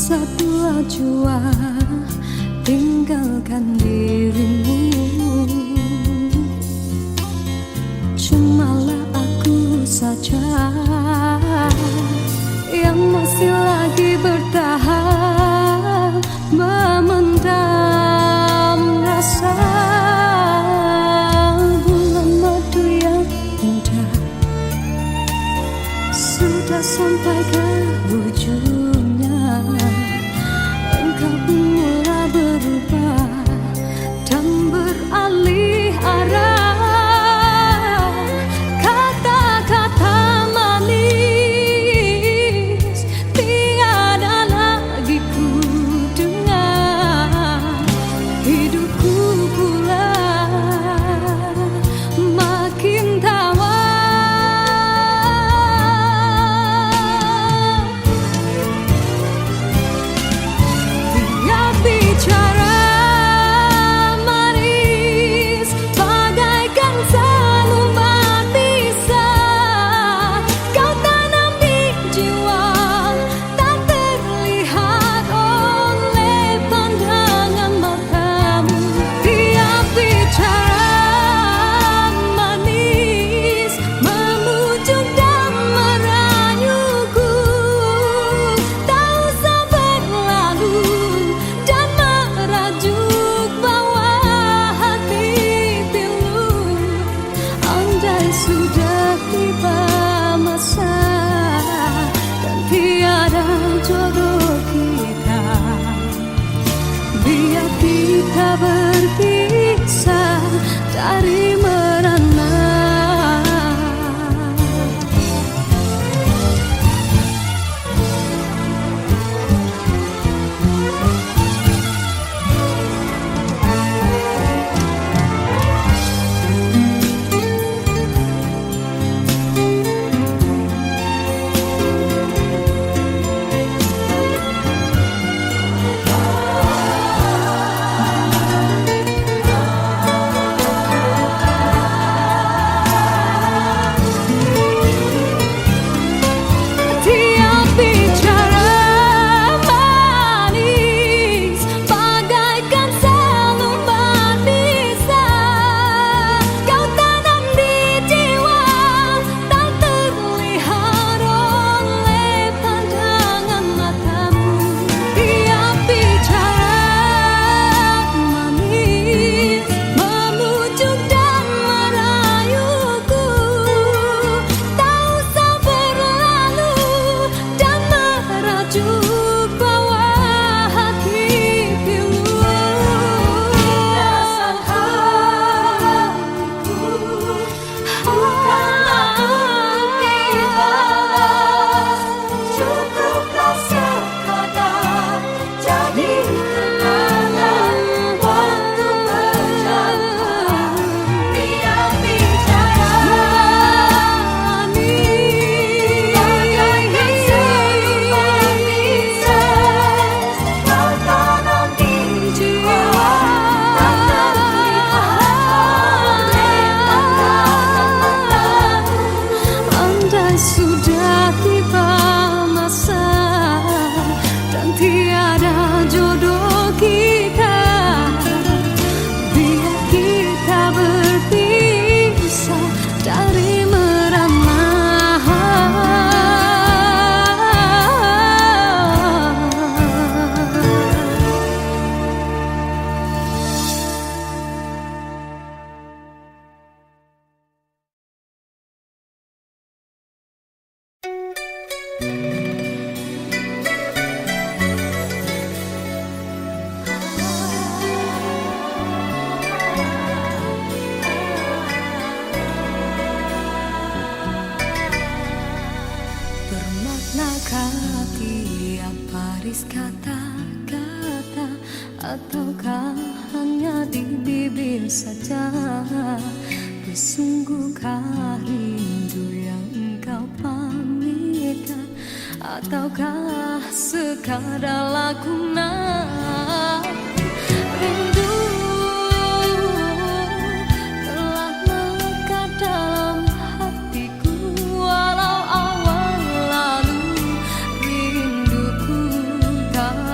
satu jua tinggalkan dirimu. Cumalah aku saja yang masih lagi bertahan memendam rasa. Bulan madu yang indah sudah sampai ke ujungnya. Engkau pun mulai berubah dan beralih arah. Kata-kata manis tiada lagi ku dengar. Hidupku pula makin tawar. Sudah tiba masa dan tiada jodoh kita. Biar kita berpisah dari merana. Sudah tiba masa dan tiada jodoh kita. Biar kita berpisah dari merana. Bermaknakah tiap baris kata-kata, ataukah hanya di bibir saja? Bersungguhkah rindu yang engkau pamitkan, ataukah sekadar lakonan? Rindu telah melekat dalam hatiku, walau awal lalu rinduku tak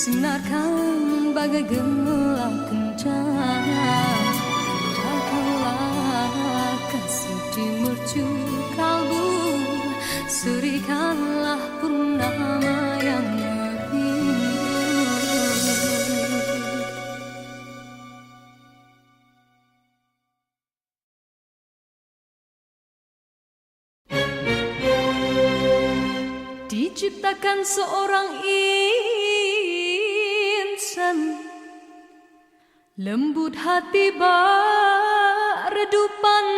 Sinarkan bagai gelang kencana, dan kaulah kasih di mercu kalbu. Serikanlah purnama yang merindu. Diciptakan seorang insan, lembut hati bak redup pandangan.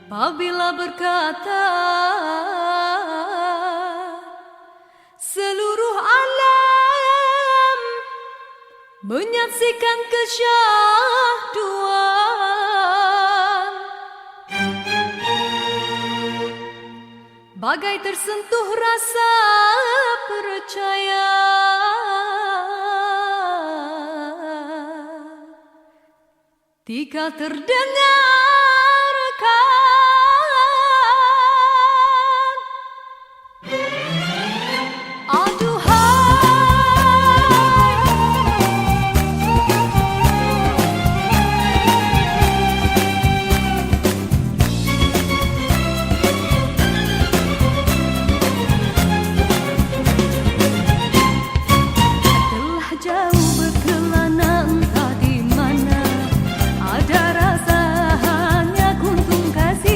Apabila berkata seluruh alam menyaksikan kesyahduan, bagai tersentuh rasa percaya. Tika terdengarkan kasih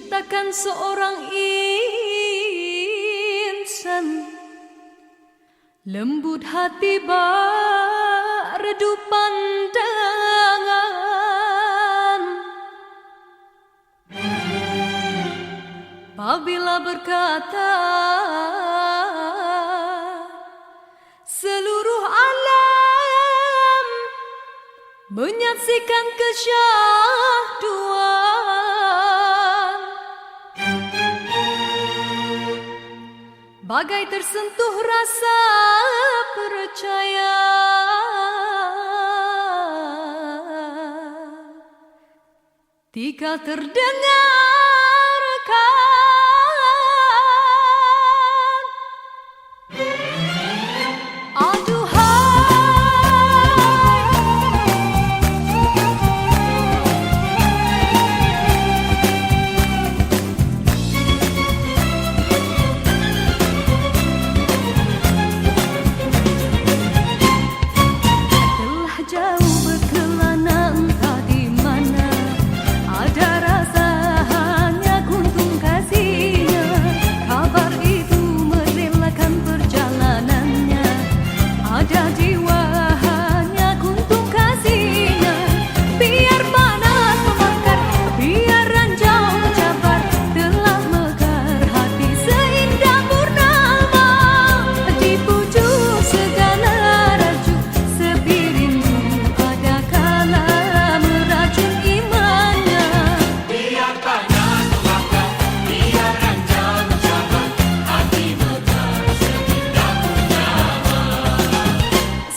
menciptakan seorang insan lembut hati redup pandangan. Apabila berkata seluruh alam menyaksikan kesyahduan, bagai tersentuh rasa percaya. Tika terdengarkan, telah jauh berkelana entah di mana, ada rasa hanya kuntung kasihnya. Kabar itu merelakan perjalanannya, ada jiwa hanya kuntung kasihnya. Biar panas membakar, biar ranjau mencabar, telah mekar hati seindah purnama. Di pucuk segala raju sepi rindu, ada kala meracun imannya. Biar panas membakar, biar ranjau mencabar, hati mekar seindah purnama.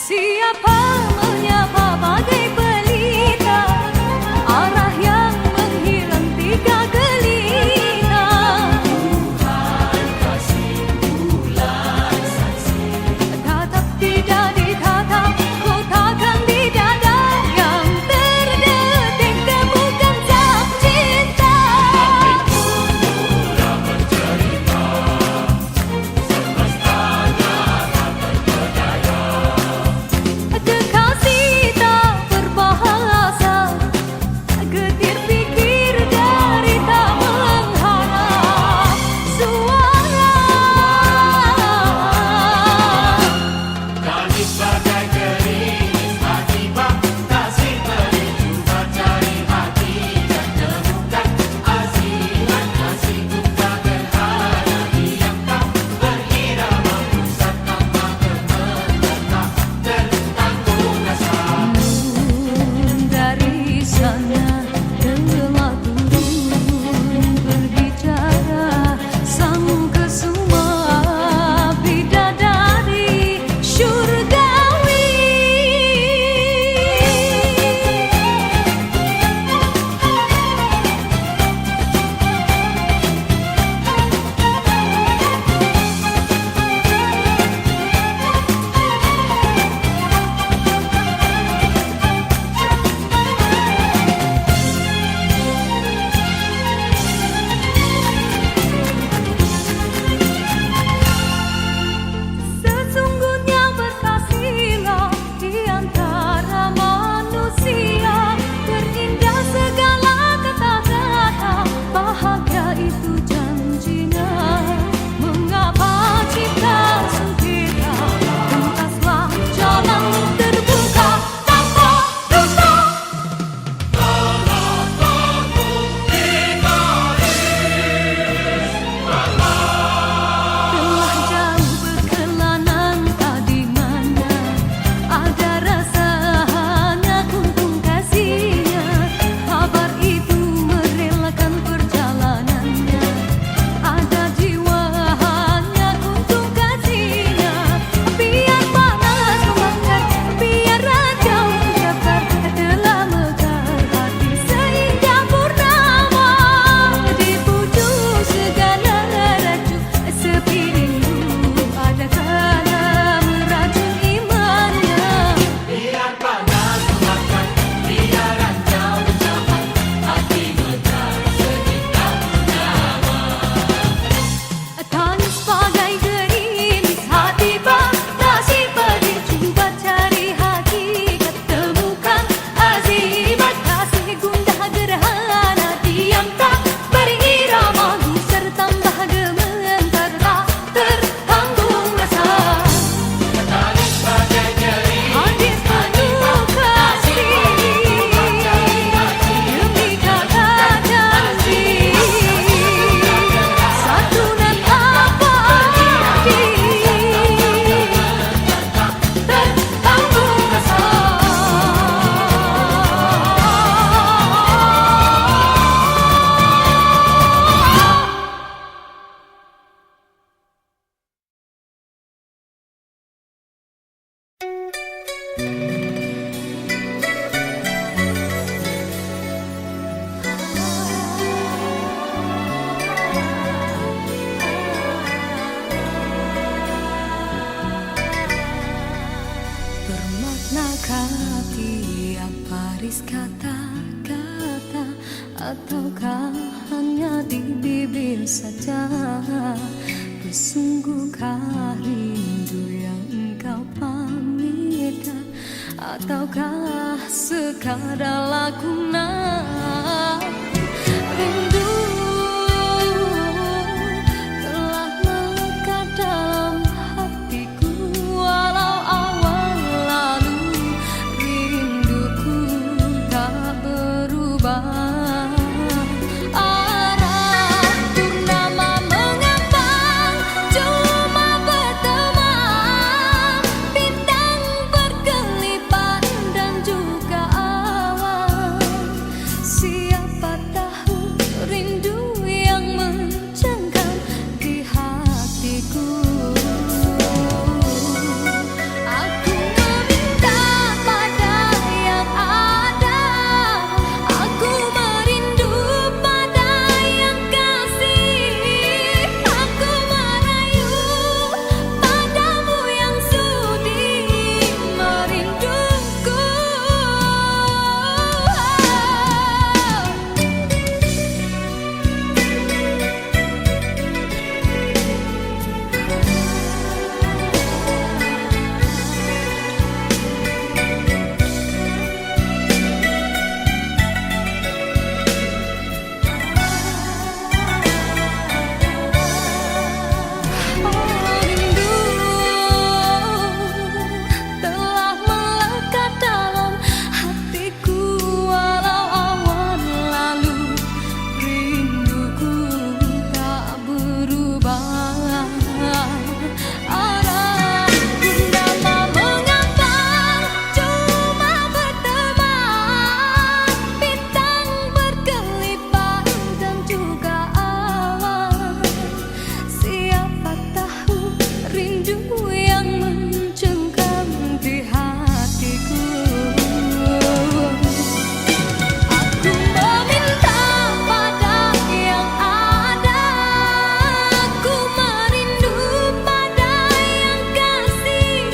Siapa menyapa bagai pelita, arah yang menghilang tiga gelita. Tuhan kasih bulan saksi, Tatap tidak ditatap, kotakan di dada yang terdetik temukan sang cinta. murah bercerita, semestanya tak terpedaya. Kekasih tak berbahasa, getir pikir dari tak mengharap suara. Gadis bagai gerimis hati bak, kasih merindu mencari hati dan temukan asihan kasihku tak gerhana diam kau berirama pusat tanpa kemendekat tertanggung rasa. Dari sana telah turun berbicara sang kesuma bidadari syurgawi. Makna tiap baris kata-kata, ataukah hanya di bibir saja? Bersungguhkah rindu yang engkau pamitkan, ataukah sekadar lakonan? Rindu telah melekat dalam hatiku, walau awal lalu rinduku tak berubah. Arah purnama mengambang, cuma berteman, bintang berkelipan dan juga awan. Siapa tahu rindu yang mencengkam di hatiku. Aku meminta pada yang ada, aku merindu pada yang kasih. Aku merayu padamu yang sudi merinduku. Rindu telah melekat dalam hatiku, walau awan lalu rinduku tak berubah. Arah purnama mengambang, cuma berteman, bintang berkelipan dan juga awan. Siapa tahu rindu yang mencengkam di hatiku. Aku meminta pada yang ada, aku merindu pada yang kasih.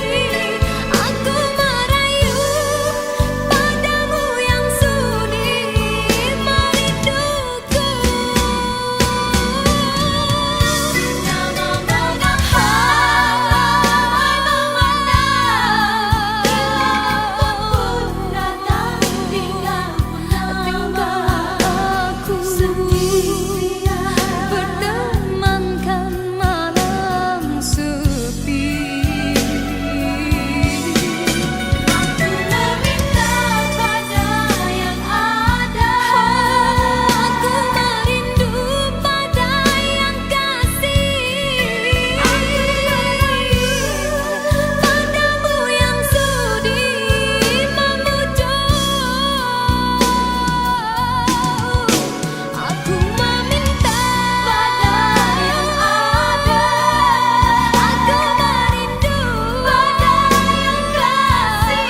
Aku merayu padamu yang sudi merinduku. Nama aku bertemankan malam sepi. Aku meminta pada yang ada, aku merindu pada yang kasih. Aku merayu padamu yang sudi memujuk. Aku meminta pada yang ada, aku merindu pada yang kasih.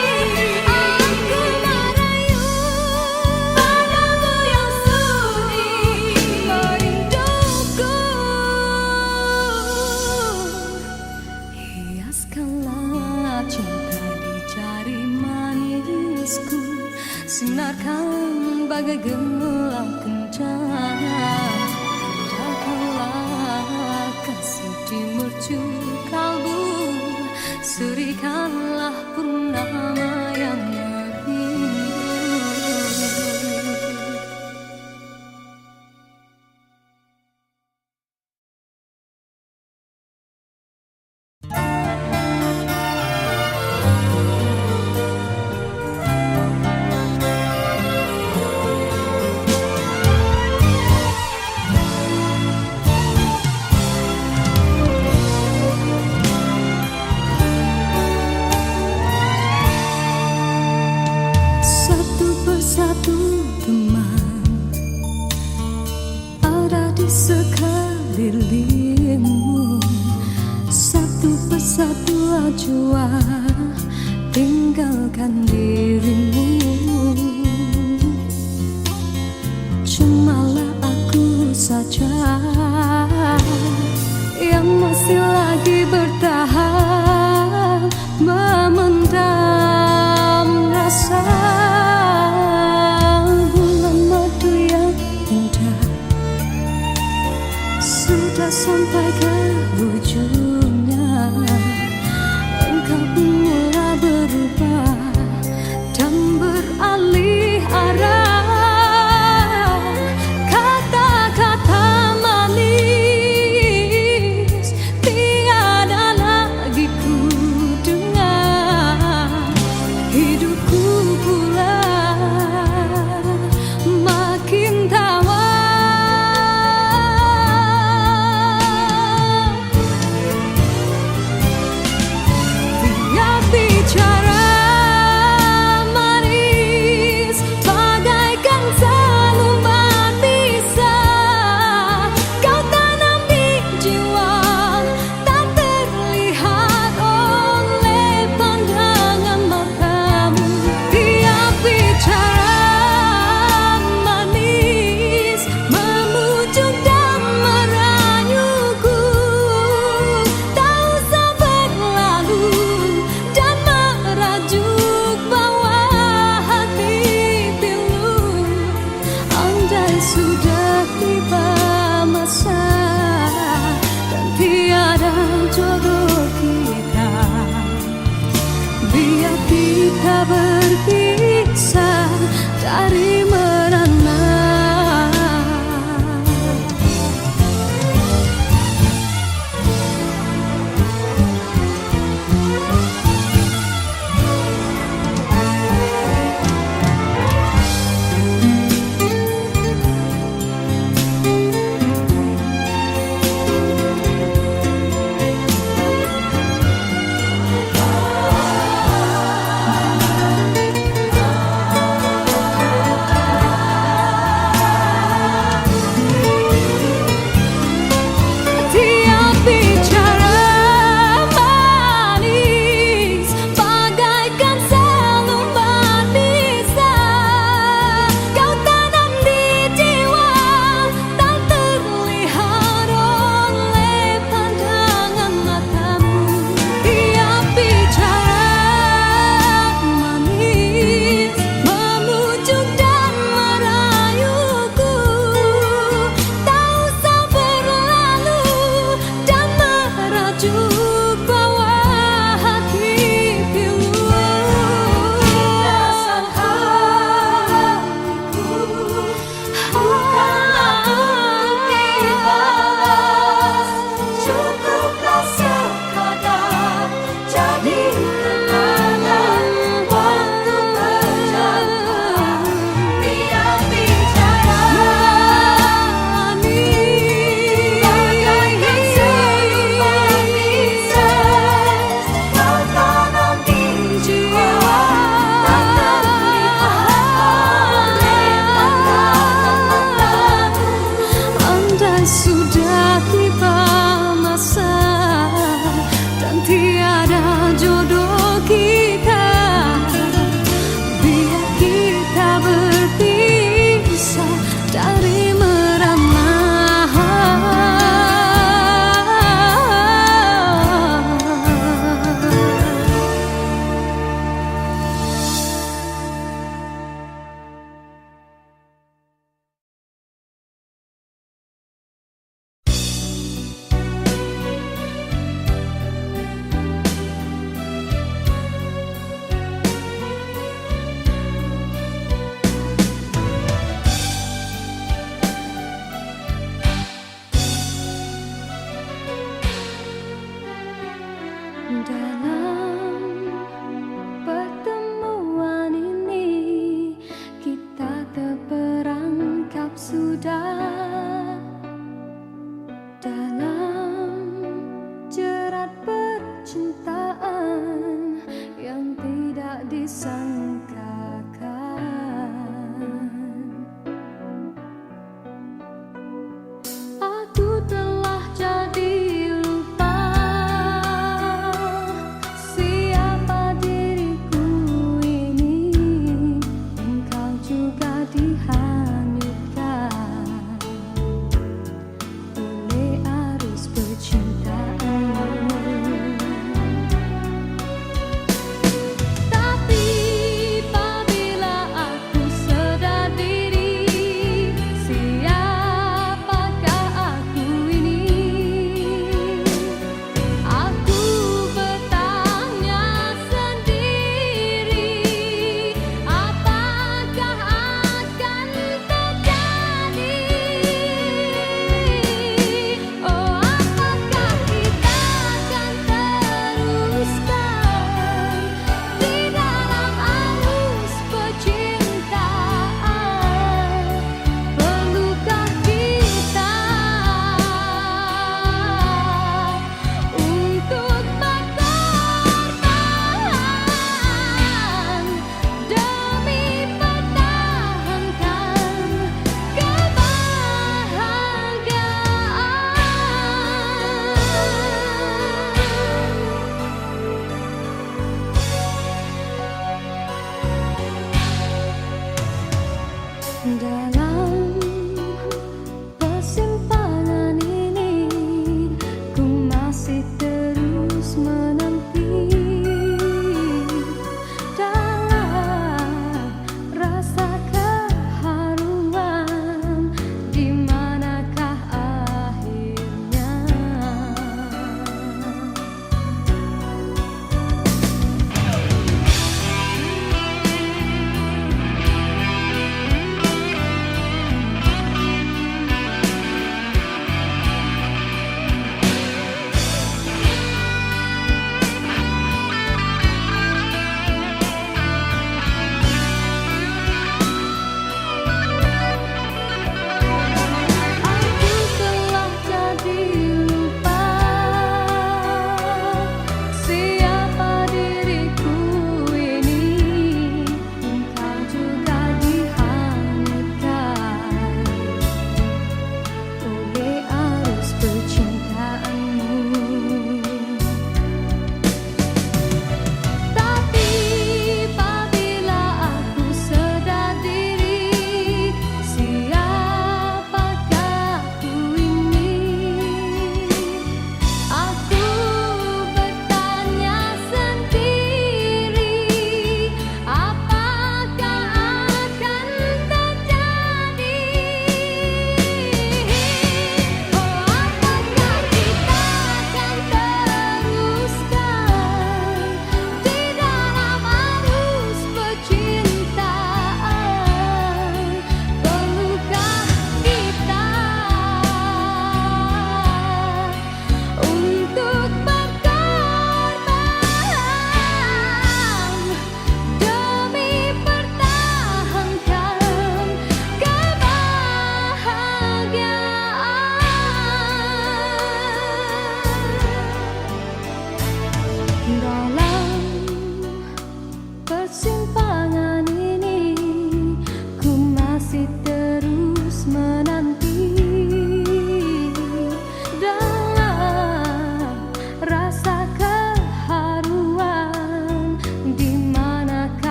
Aku merayu padamu yang sudi merinduku. Hiaskanlah cinta di jari manisku, sinarkan bagai gelang kencana. Indahkanlah kasih di mercu kalbu, serikanlah purnama yang merindu. Satu persatu teman ada di sekelilingmu, satu persatu jua tinggalkan dirimu. Cumalah aku saja yang masih lagi bertahan memendam. kita berpisah dari merana. Sudah tiba masa dan tiada jodoh kita, biar kita berpisah dari merana. Dalam pertemuan ini kita terperangkap sudah dalam jerat percintaan yang tidak disangkakan. Aku telah jadi tapi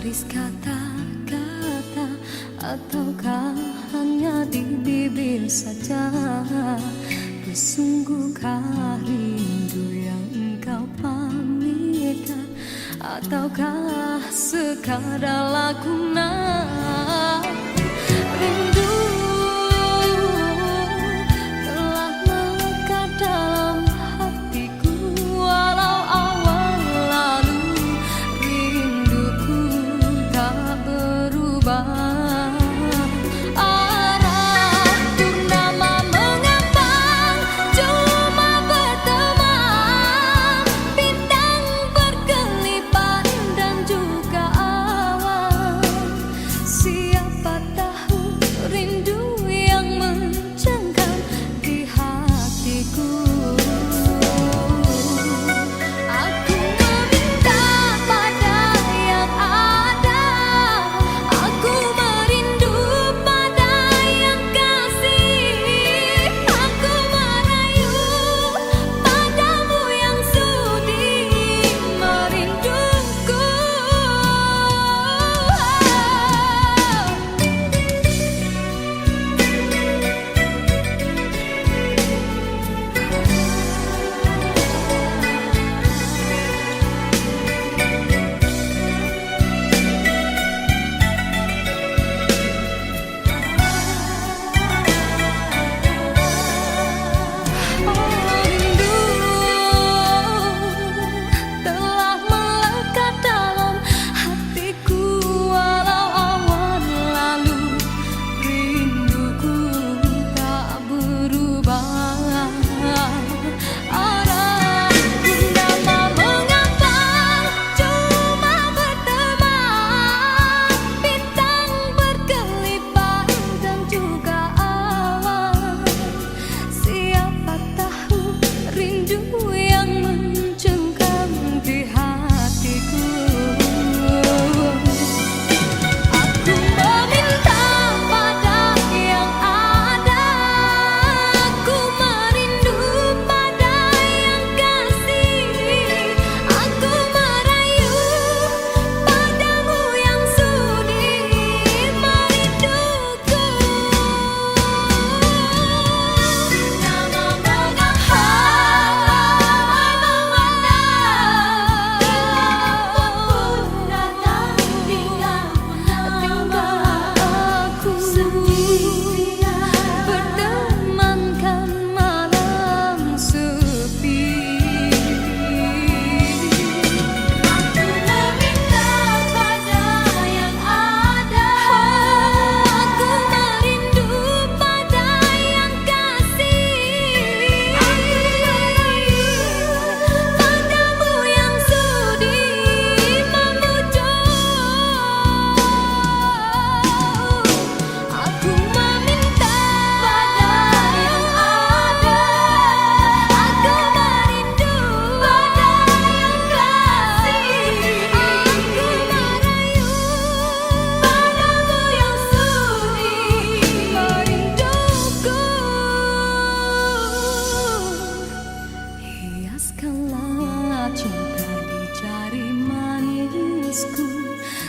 sebaris kata-kata, ataukah hanya di bibir saja? Sesungguhkah rindu yang engkau pamitkan, ataukah sekadar lakonan? Rindu telah melekat dalam hatiku, walau awal lalu rinduku tak berubah.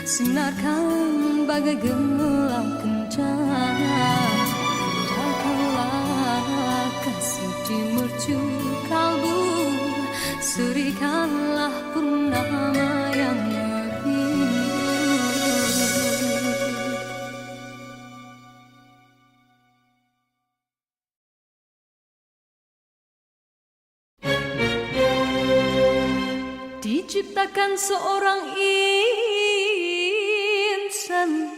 Sinarkan bagai gelang kencana, indahkanlah kasih di mercu kalbu, serikanlah purnama yang merindu. Diciptakan seorang insan,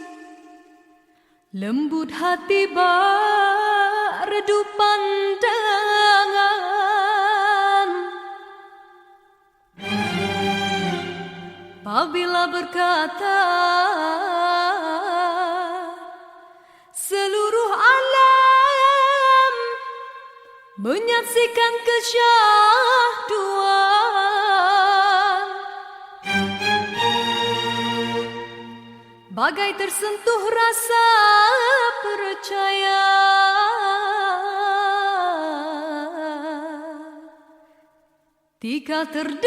lembut hati bak redup pandangan. Apabila berkata seluruh alam menyaksikan kesyahduan, bagai tersentuh rasa percaya, tika terdengarkan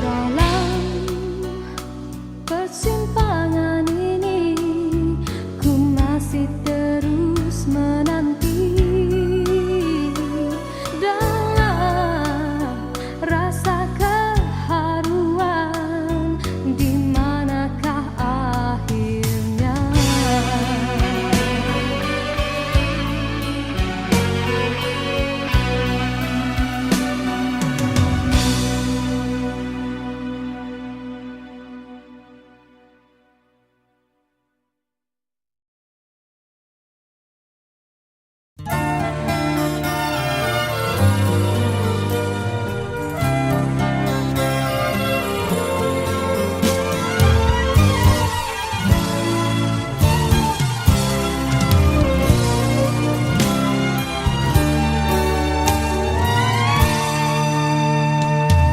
dalam persimpangan ini ku masih terus menanti dalam rasa keharuan, di manakah akhirnya.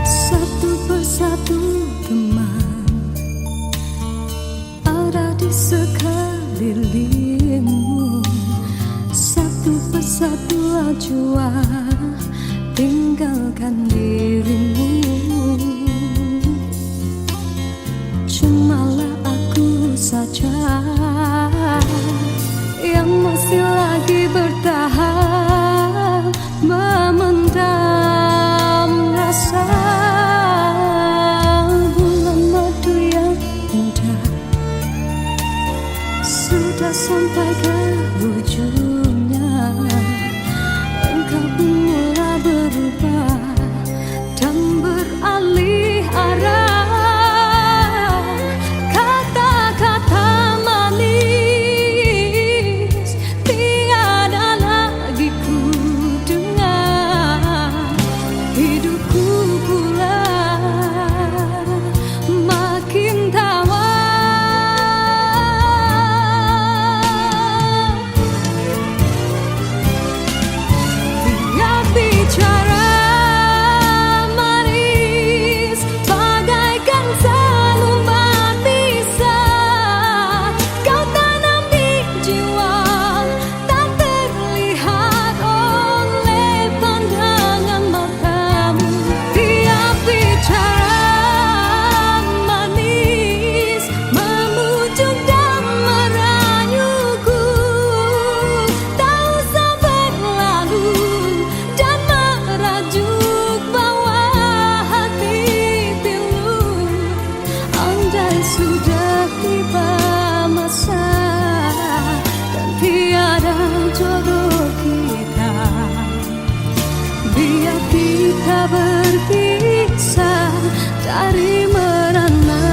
Satu persatu teman ada di sekelilingmu, satu persatu jua tinggalkan dirimu. Cumalah aku saja yang masih lagi bertahan memendam rasa. Bulan madu yang indah sudah sampai ke ujungnya, engkau pun mulai berubah dan beralih arah. Kata-kata manis tiada lagi ku dengar, hidupku pula makin tawar. Dia bicara manis bagaikan selumbat pisah, kau tanam di jiwa tak terlihat oleh pandangan matamu. Dia bicara manis memujuk dan merayuku, tak usah berlalu dan merajuk bawah hati pilu. Andai sudah tiba masa dan tiada jodoh kita, biar kita berpisah dari merana.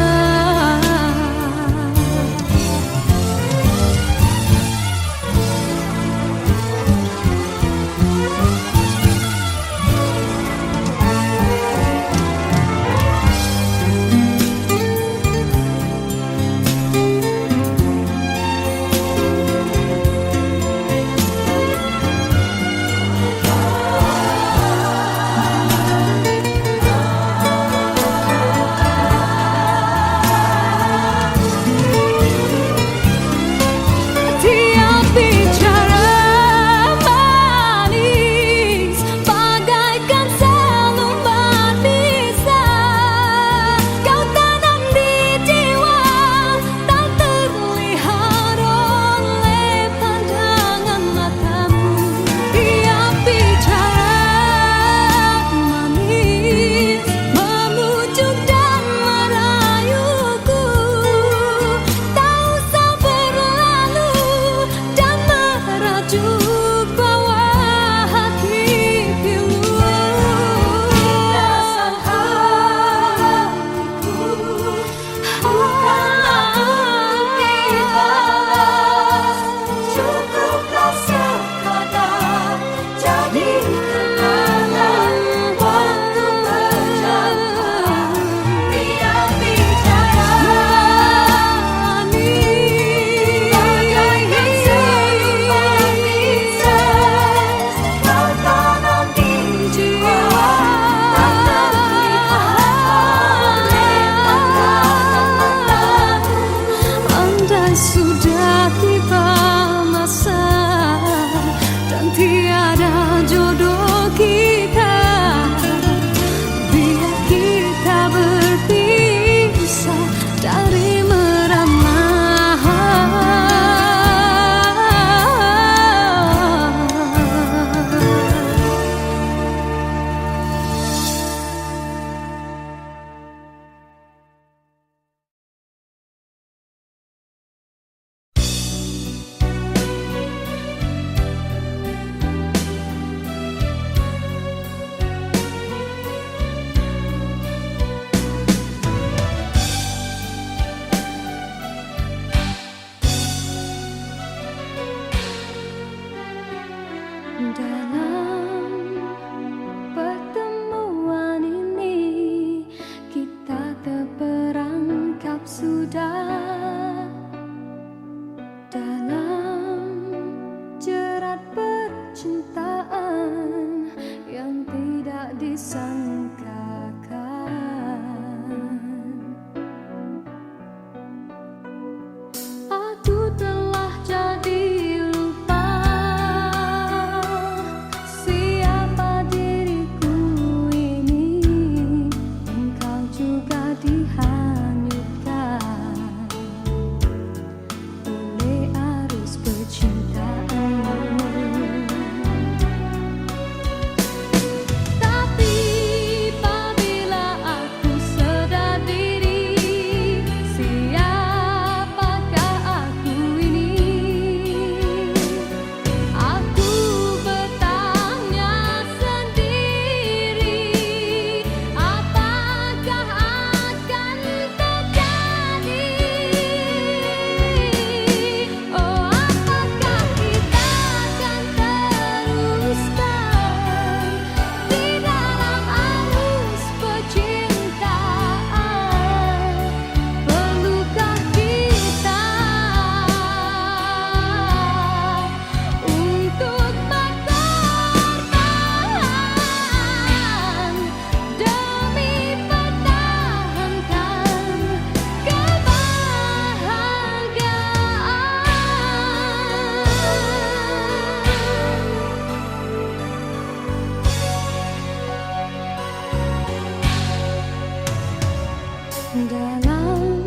Dalam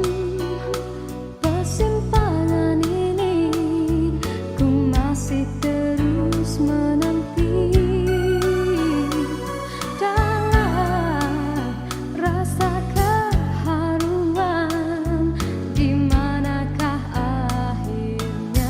persimpangan ini ku masih terus menanti dalam rasa keharuan, di manakah akhirnya.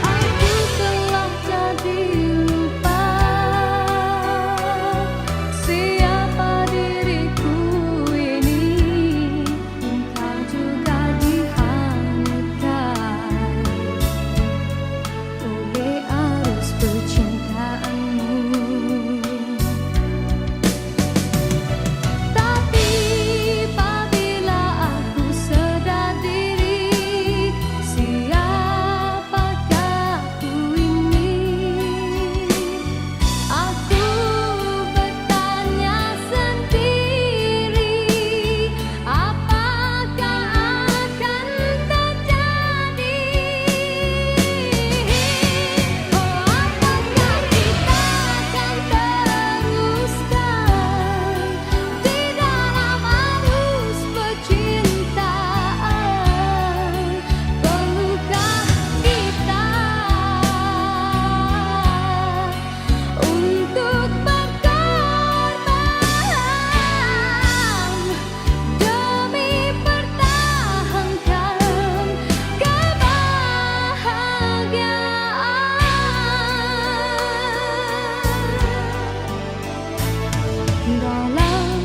Aku telah jadi lupa siapa diriku ini. Engkau juga dihanyutkan oleh arus percintaanmu. Tapi apabila aku sadar diri, siapakah aku ini? Aku bertanya sendiri, apakah akan terjadi? Oh, apakah kita akan teruskan di dalam arus percintaan? Perlukah kita untuk berkorban demi pertahankan kebahagiaan? Dalam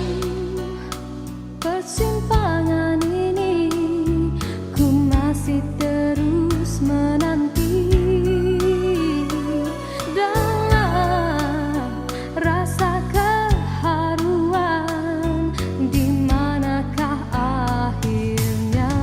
persimpangan ini ku masih terus menanti dalam rasa keharuan, di manakah akhirnya.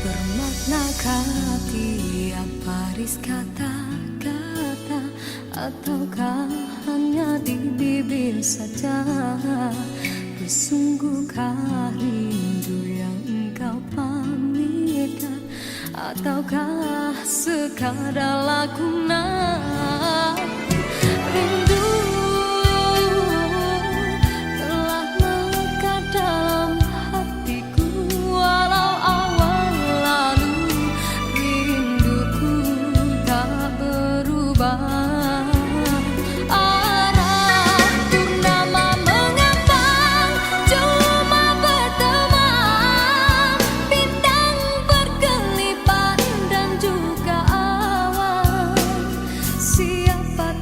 Bermaknakah tiap baris kata-kata, ataukah hanya di bibir saja? Bersungguhkah rindu yang engkau pamitkan, ataukah sekadar lakonan? Rindu telah melekat dalam hatiku, walau awal lalu rinduku tak berubah. Arah purnama mengambang, cuma berteman, bintang berkelipan dan juga awan. Siapa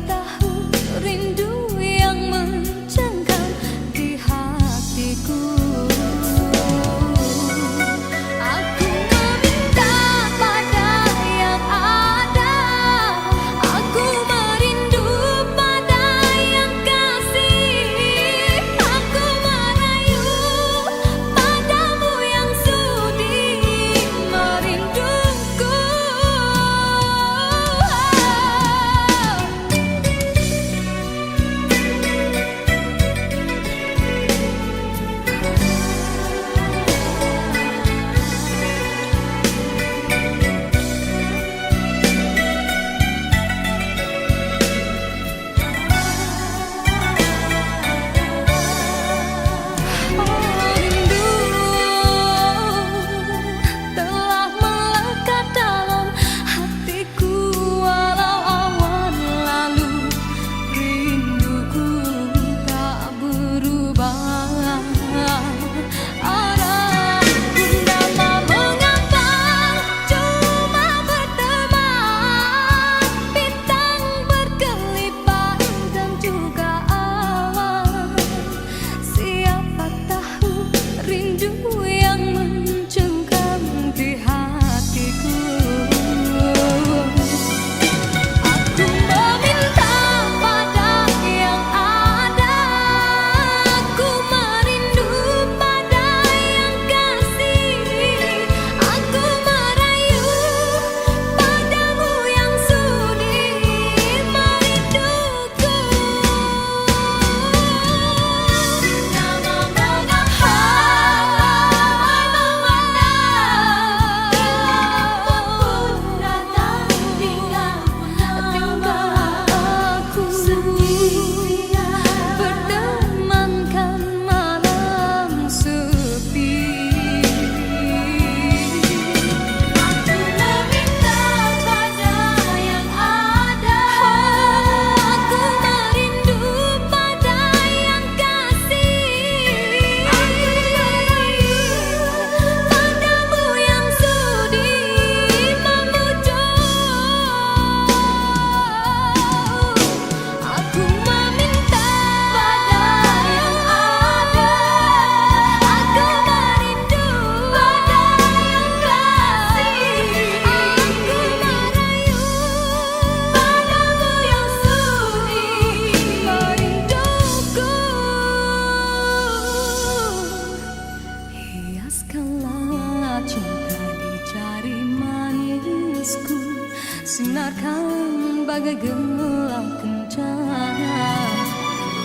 bagai gelap kencana.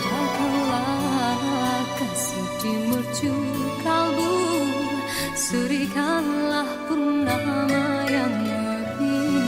Jagalah kasih di mercu kalbu, serikanlah purnama yang merindu.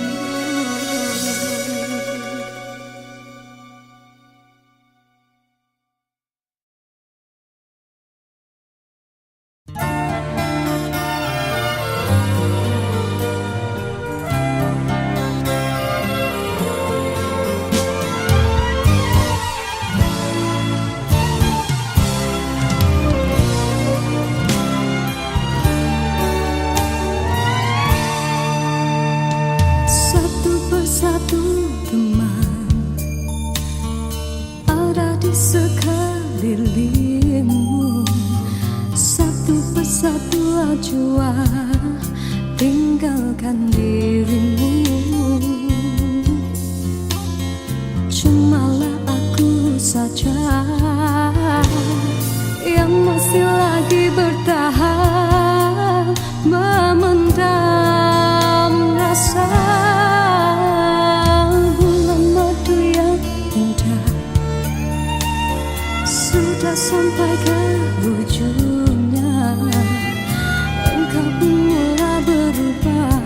Satu teman ada di sekelilingmu, satu persatu ajua tinggalkan dirimu. Cumalah aku saja yang masih lagi bertahan, memendam rasa. Sudah sampai ke ujungnya, engkau pun mulai berubah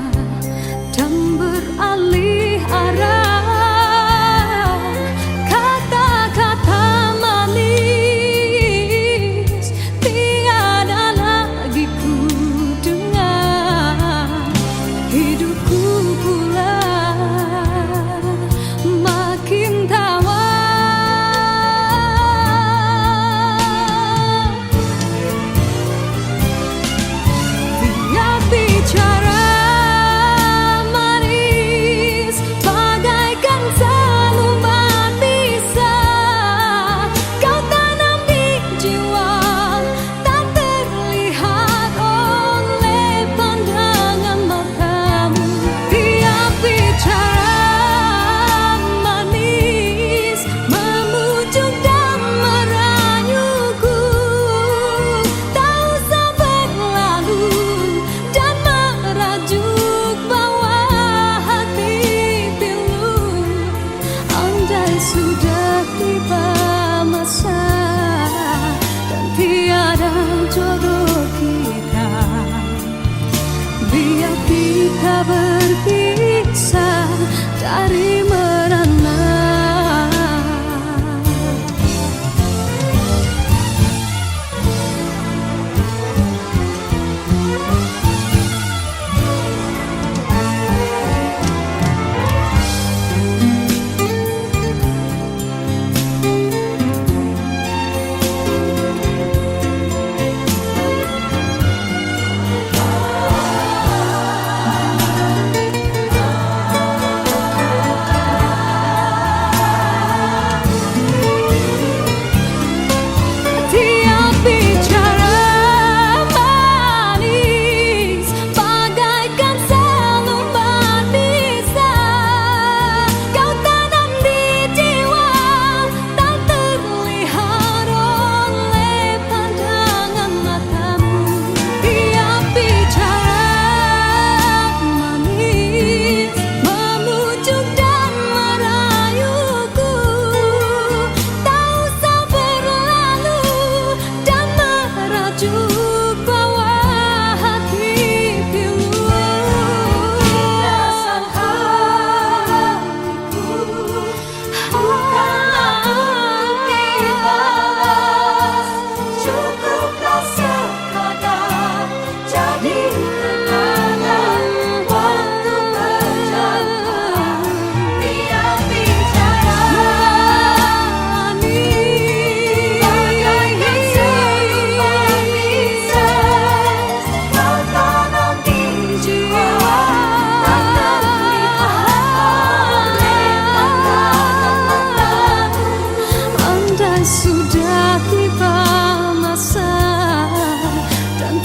dan beralih arah. Kata-kata manis tiada lagi ku dengar. Hidupku pula makin tawar. Sudah tiba masa dan tiada jodoh kita, biar kita berpisah dari merana. Sudah tiba masa dan